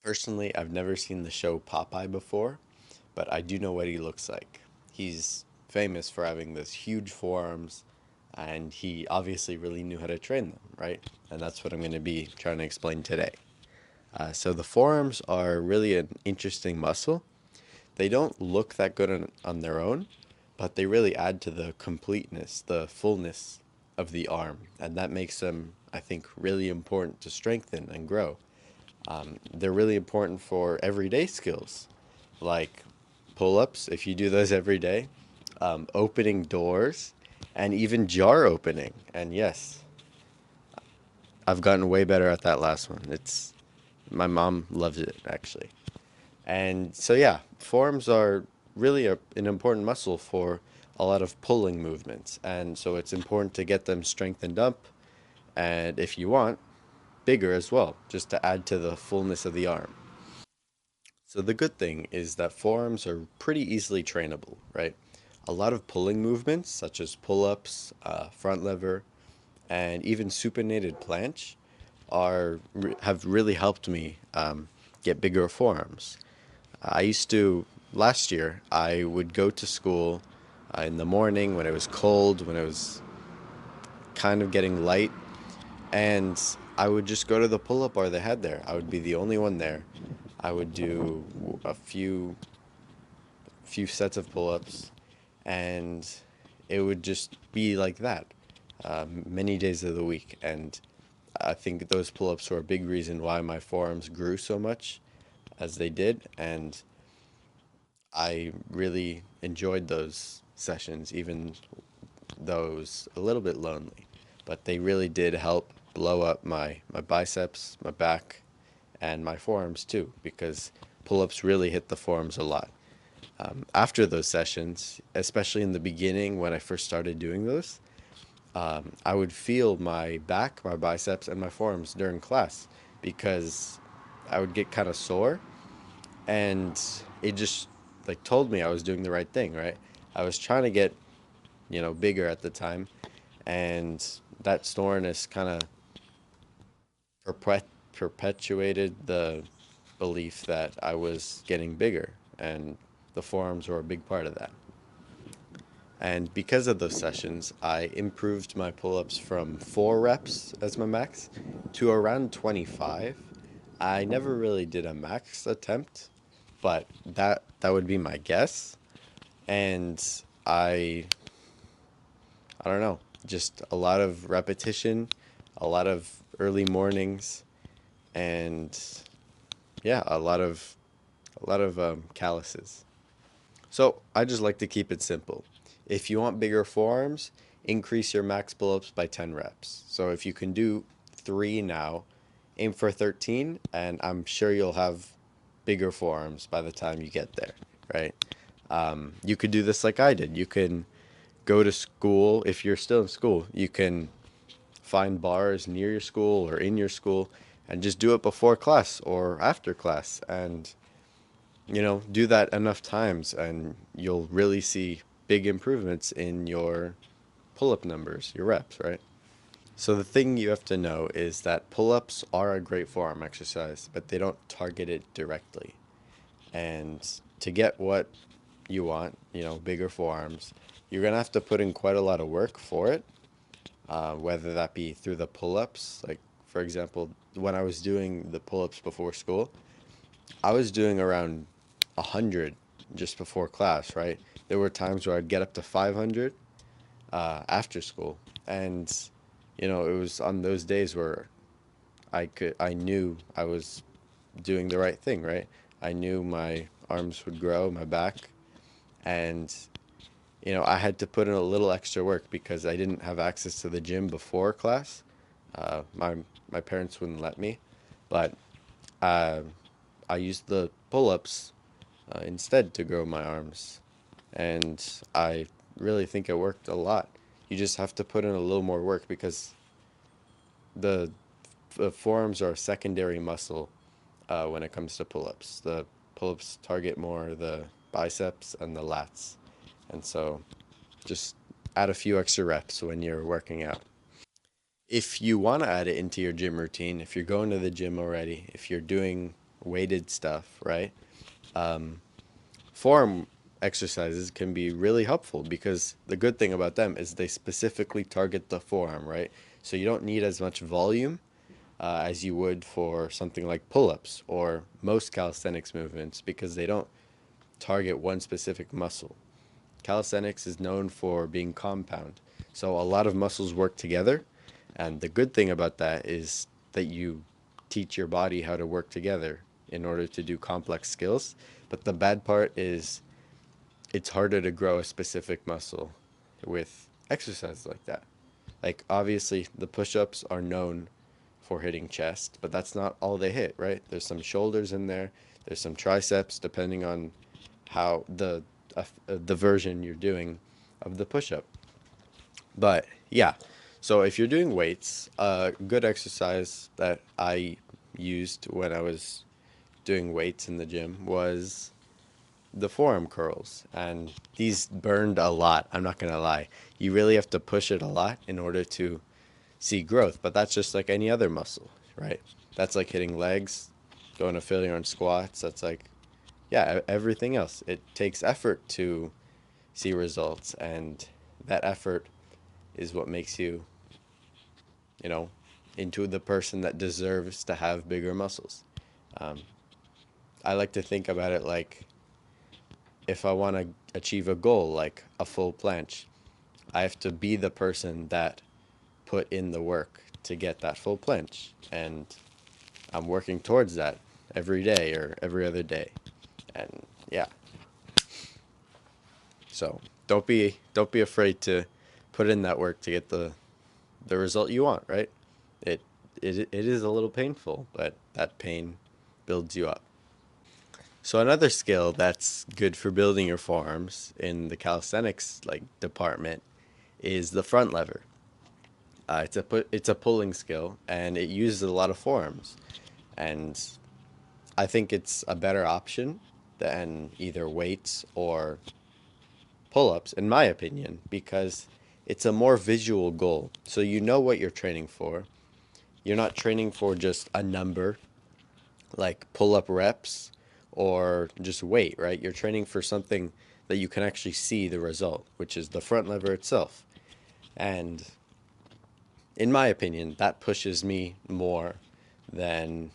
Personally, I've never seen the show Popeye before, but I do know what he looks like. He's famous for having this huge forearms, and he obviously really knew how to train them, right? And that's what I'm going to be trying to explain today. So the forearms are really an interesting muscle. They don't look that good on their own, but they really add to the completeness, the fullness of the arm, and that makes them, I think, really important to strengthen and grow. They're really important for everyday skills, like pull ups, if you do those every day, opening doors, and even jar opening. And yes, I've gotten way better at that last one. It's my mom loves it actually. And so yeah, forearms are really an important muscle for a lot of pulling movements, and so it's important to get them strengthened up, and if you want, bigger as well, just to add to the fullness of the arm. So the good thing is that forearms are pretty easily trainable, right? A lot of pulling movements, such as pull-ups, front lever, and even supinated planche, have really helped me get bigger forearms. I used to last year. I would go to school in the morning when it was cold, when it was kind of getting light, and I would just go to the pull-up bar they had there. I would be the only one there. I would do a few sets of pull-ups, and it would just be like that many days of the week. And I think those pull-ups were a big reason why my forearms grew so much as they did, and I really enjoyed those sessions, even though it was a little bit lonely. But they really did help blow up my biceps, my back, and my forearms too, because pull-ups really hit the forearms a lot. After those sessions, especially in the beginning when I first started doing those, I would feel my back, my biceps, and my forearms during class because I would get kind of sore, and it just like told me I was doing the right thing, right? I was trying to get, bigger at the time, and that soreness kind of perpetuated the belief that I was getting bigger, and the forearms were a big part of that. And because of those sessions, I improved my pull ups from 4 reps as my max to around 25. I never really did a max attempt, but that would be my guess. And I I don't know, just a lot of repetition, a lot of early mornings, and yeah, a lot of calluses. So I just like to keep it simple. If you want bigger forearms, increase your max pull-ups by 10 reps. So if you can do 3 now, aim for 13, and I'm sure you'll have bigger forearms by the time you get there, right? You could do this like I did. You can go to school. If you're still in school, you can find bars near your school or in your school and just do it before class or after class, and do that enough times and you'll really see big improvements in your pull-up numbers, your reps, right? So the thing you have to know is that pull-ups are a great forearm exercise, but they don't target it directly. And to get what you want, bigger forearms, you're gonna have to put in quite a lot of work for it, whether that be through the pull-ups. Like, for example, when I was doing the pull-ups before school, I was doing around 100 just before class, right? There were times where I'd get up to 500 after school. And, it was on those days where I knew I was doing the right thing, right? I knew my arms would grow, my back, and, I had to put in a little extra work because I didn't have access to the gym before class. My parents wouldn't let me, but uh, I used the pull-ups instead to grow my arms. And I really think it worked a lot. You just have to put in a little more work because the, the forearms are a secondary muscle when it comes to pull-ups. The pull-ups target more the biceps and the lats. And so just add a few extra reps when you're working out. If you want to add it into your gym routine, if you're going to the gym already, if you're doing weighted stuff, right? Forearm exercises can be really helpful because the good thing about them is they specifically target the forearm, right? So you don't need as much volume as you would for something like pull-ups or most calisthenics movements because they don't target one specific muscle. Calisthenics is known for being compound. So a lot of muscles work together. And the good thing about that is that you teach your body how to work together in order to do complex skills. But the bad part is it's harder to grow a specific muscle with exercises like that. Like, obviously, the push ups are known for hitting chest, but that's not all they hit, right? There's some shoulders in there, there's some triceps, depending on how the version you're doing of the push up. But yeah, so if you're doing weights, a good exercise that I used when I was doing weights in the gym was the forearm curls, and these burned a lot. I'm not gonna lie. You really have to push it a lot in order to see growth, but that's just like any other muscle, right? That's like hitting legs, going to failure on squats. That's like, yeah, everything else. It takes effort to see results, and that effort is what makes you, you know, into the person that deserves to have bigger muscles. Um, I like to think about it like if I want to achieve a goal, like a full planche, I have to be the person that put in the work to get that full planche. And I'm working towards that every day or every other day. And yeah, so don't be afraid to put in that work to get the result you want, right? It it is a little painful, but that pain builds you up. So another skill that's good for building your forearms in the calisthenics like department is the front lever. It's a pulling skill and it uses a lot of forearms, and I think it's a better option than either weights or pull-ups in my opinion because it's a more visual goal. So you know what you're training for. You're not training for just a number like pull up reps or just weight, right? You're training for something that you can actually see the result, which is the front lever itself. And in my opinion, that pushes me more than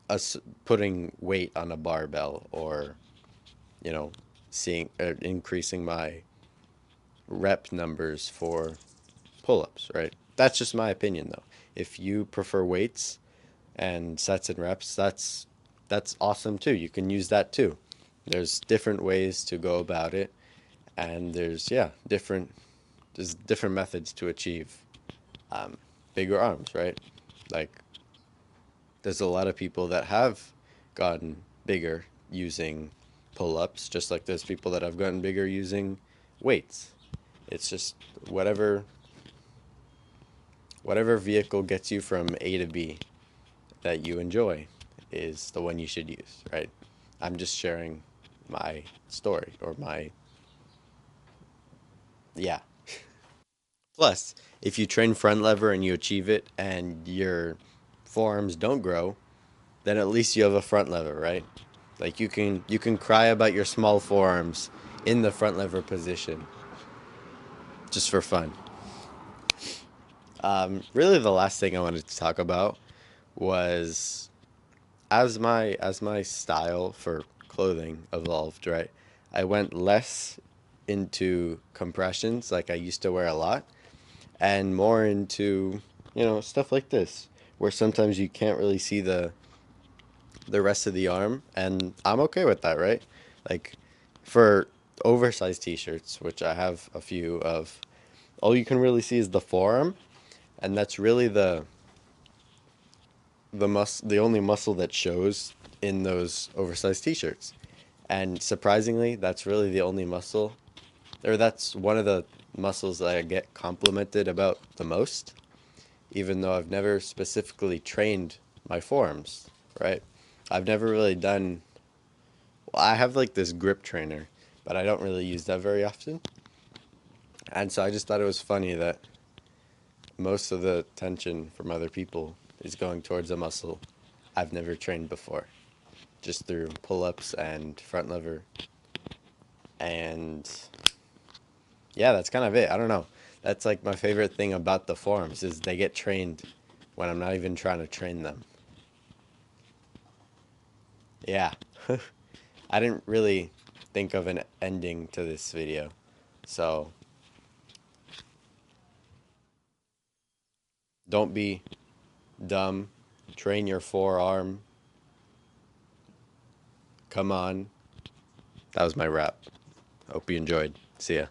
us putting weight on a barbell or, you know, seeing increasing my rep numbers for pull ups, right? That's just my opinion though. If you prefer weights and sets and reps, that's awesome too. You can use that too. There's different ways to go about it, and there's different methods to achieve bigger arms, right? Like there's a lot of people that have gotten bigger using pull-ups, just like there's people that have gotten bigger using weights. It's just whatever vehicle gets you from A to B that you enjoy is the one you should use, right? I'm just sharing my story or my, yeah. Plus, if you train front lever and you achieve it and your forearms don't grow, then at least you have a front lever, right? Like you can cry about your small forearms in the front lever position just for fun. Really the last thing I wanted to talk about was as my style for clothing evolved, right? I went less into compressions like I used to wear a lot and more into, stuff like this where sometimes you can't really see the rest of the arm and I'm okay with that, right? Like for oversized t-shirts, which I have a few of, all you can really see is the forearm and that's really the only muscle that shows in those oversized t-shirts. And surprisingly, that's really the only muscle, or that's one of the muscles that I get complimented about the most, even though I've never specifically trained my forearms, right? I've never really done, well, I have like this grip trainer, but I don't really use that very often. And so I just thought it was funny that most of the attention from other people is going towards a muscle I've never trained before. just through pull-ups and front lever. And yeah, that's kind of it. I don't know. That's like my favorite thing about the forearms is they get trained when I'm not even trying to train them. Yeah. I didn't really think of an ending to this video. So don't be dumb. Train your forearm. Come on. That was my rap. Hope you enjoyed. See ya.